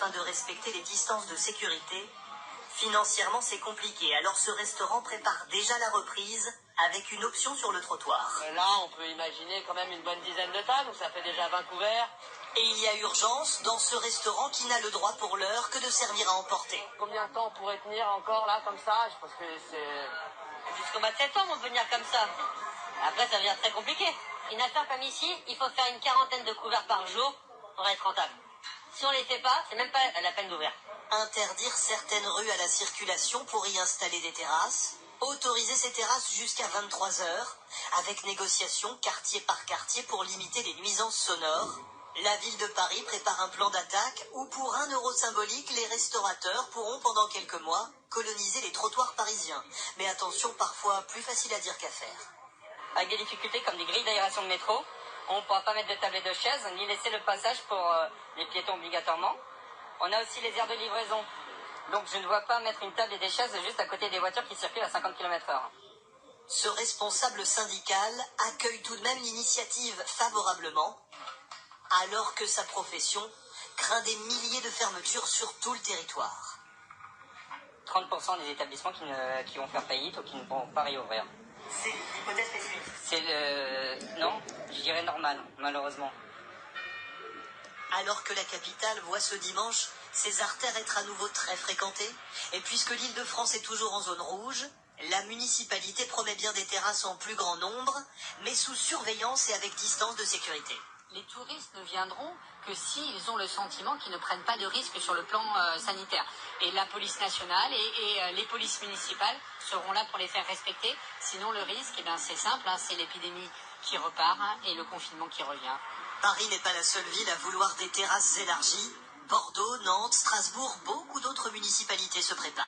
afin de respecter les distances de sécurité. Financièrement, c'est compliqué, alors ce restaurant prépare déjà la reprise avec une option sur le trottoir. Là, on peut imaginer quand même une bonne dizaine de tables, donc ça fait déjà 20 couverts. Et il y a urgence dans ce restaurant qui n'a le droit pour l'heure que de servir à emporter. Combien de temps on pourrait tenir encore là, comme ça? Je pense que c'est... Jusqu'au mois de septembre, on peut venir comme ça. Après, ça devient très compliqué. Une affaire comme ici, il faut faire une quarantaine de couverts par jour pour être rentable. Si on les fait pas, c'est même pas la peine d'ouvrir. Interdire certaines rues à la circulation pour y installer des terrasses. Autoriser ces terrasses jusqu'à 23 heures, avec négociation quartier par quartier pour limiter les nuisances sonores. La ville de Paris prépare un plan d'attaque où pour 1 euro symbolique, les restaurateurs pourront pendant quelques mois coloniser les trottoirs parisiens. Mais attention, parfois plus facile à dire qu'à faire. Avec des difficultés comme des grilles d'aération de métro, on ne pourra pas mettre de table et de chaises, ni laisser le passage pour les piétons obligatoirement. On a aussi les aires de livraison. Donc je ne vois pas mettre une table et des chaises juste à côté des voitures qui circulent à 50 km/h. Ce responsable syndical accueille tout de même l'initiative favorablement, alors que sa profession craint des milliers de fermetures sur tout le territoire. 30% des établissements qui vont faire faillite ou qui ne pourront pas réouvrir. C'est l'hypothèse pessimiste. C'est le... Non, je dirais normal, malheureusement. Alors que la capitale voit ce dimanche ses artères être à nouveau très fréquentées, et puisque l'Île-de-France est toujours en zone rouge, la municipalité promet bien des terrasses en plus grand nombre, mais sous surveillance et avec distance de sécurité. Les touristes ne viendront que s'ils ont le sentiment qu'ils ne prennent pas de risques sur le plan sanitaire. Et la police nationale et les polices municipales seront là pour les faire respecter. Sinon, le risque, c'est simple, c'est l'épidémie qui repart et le confinement qui revient. Paris n'est pas la seule ville à vouloir des terrasses élargies. Bordeaux, Nantes, Strasbourg, beaucoup d'autres municipalités se préparent.